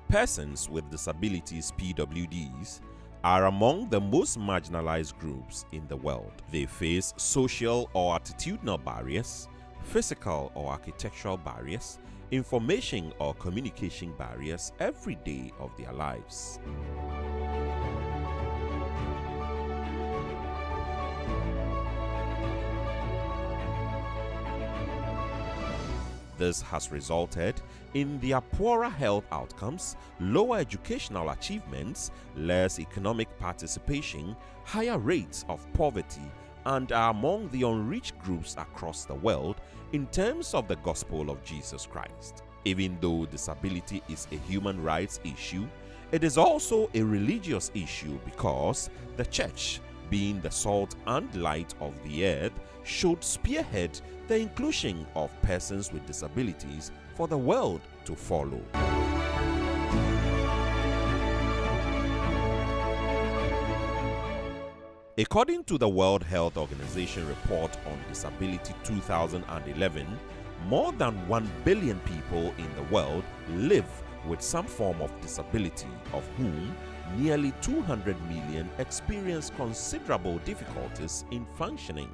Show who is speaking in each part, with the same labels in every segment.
Speaker 1: Persons with disabilities, PWDs, are among the most marginalized groups in the world. They face social or attitudinal barriers, physical or architectural barriers, information or communication barriers every day of their lives. This has resulted in their poorer health outcomes, lower educational achievements, less economic participation, higher rates of poverty, and are among the unreached groups across the world in terms of the gospel of Jesus Christ. Even though disability is a human rights issue, it is also a religious issue because the church, being the salt and light of the earth, should spearhead the inclusion of persons with disabilities for the world to follow. According to the World Health Organization report on disability 2011, more than 1 billion people in the world live with some form of disability, of whom nearly 200 million experience considerable difficulties in functioning.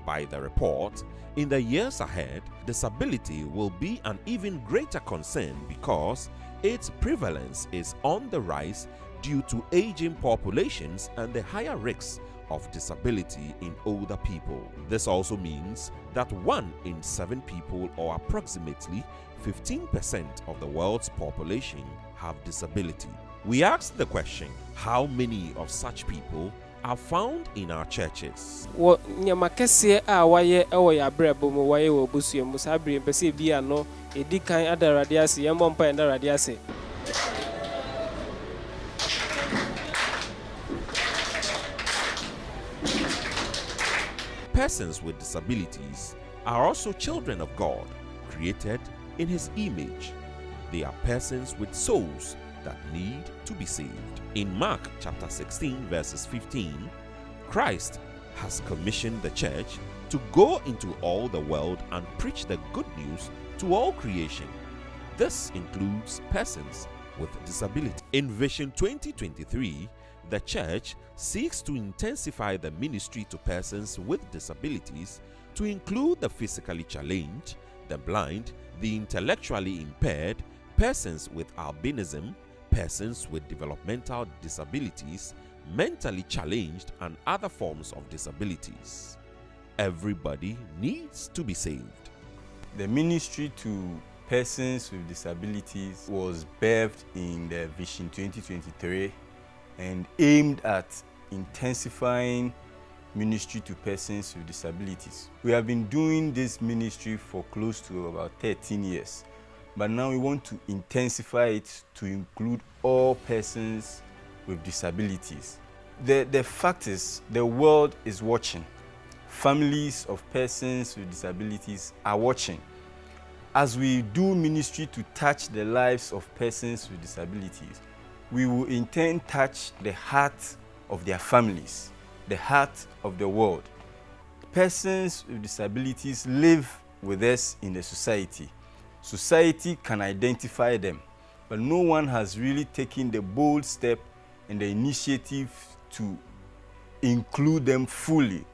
Speaker 1: By the report, in the years ahead, disability will be an even greater concern because its prevalence is on the rise due to aging populations and the higher risks of disability in older people. This also means that 1 in 7 people, or approximately 15% of the world's population, have disability. We asked the question, how many of such people are found in our churches? Persons with disabilities are also children of God, created in His image. They are persons with souls that need to be saved. In Mark chapter 16 verses 15, Christ has commissioned the church to go into all the world and preach the good news to all creation. This includes persons with disability. In Vision 2023, the church seeks to intensify the ministry to persons with disabilities to include the physically challenged, the blind, the intellectually impaired, persons with albinism, persons with developmental disabilities, mentally challenged, and other forms of disabilities. Everybody needs to be saved.
Speaker 2: The ministry to persons with disabilities was birthed in the Vision 2023 and aimed at intensifying ministry to persons with disabilities. We have been doing this ministry for close to about 13 years, but now we want to intensify it to include all persons with disabilities. The fact is, the world is watching. Families of persons with disabilities are watching. As we do ministry to touch the lives of persons with disabilities, we will in turn touch the heart of their families, the heart of the world. Persons with disabilities live with us in the society. Society can identify them, but no one has really taken the bold step and the initiative to include them fully.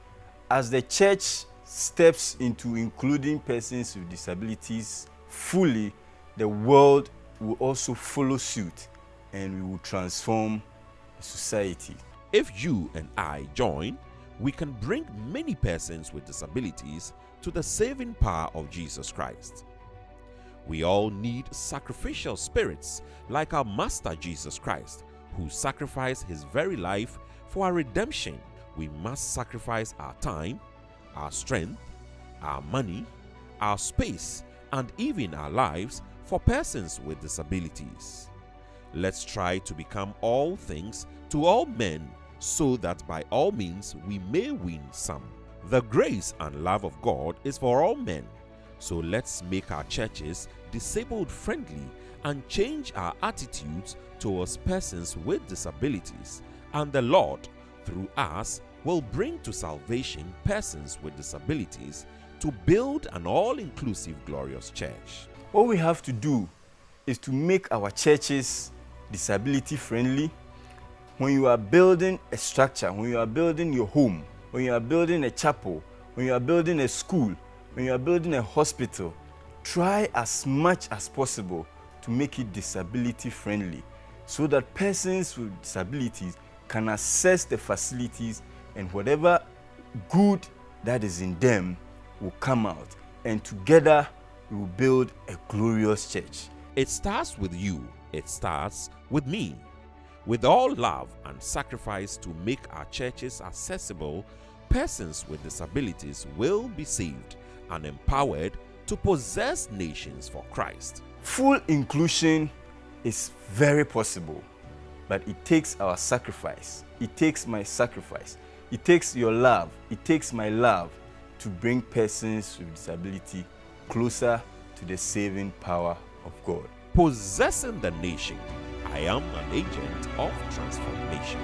Speaker 2: As the church steps into including persons with disabilities fully, the world will also follow suit and we will transform society.
Speaker 1: If you and I join, we can bring many persons with disabilities to the saving power of Jesus Christ. We all need sacrificial spirits like our Master Jesus Christ, who sacrificed His very life for our redemption. We must sacrifice our time, our strength, our money, our space, and even our lives for persons with disabilities. Let's try to become all things to all men, so that by all means we may win some. The grace and love of God is for all men, so let's make our churches disabled friendly and change our attitudes towards persons with disabilities, and the Lord, through us, will bring to salvation persons with disabilities to build an all-inclusive glorious church.
Speaker 2: What we have to do is to make our churches disability friendly. When you are building a structure, when you are building your home, when you are building a chapel, when you are building a school, when you are building a hospital, try as much as possible to make it disability friendly so that persons with disabilities can access the facilities, and whatever good that is in them will come out, and together we will build a glorious church.
Speaker 1: It starts with you. It starts with me. With all love and sacrifice to make our churches accessible, persons with disabilities will be saved and empowered to possess nations for Christ.
Speaker 2: Full inclusion is very possible, but it takes our sacrifice. It takes my sacrifice. It takes your love. It takes my love to bring persons with disability closer to the saving power of God.
Speaker 1: Possessing the nation, I am an agent of transformation.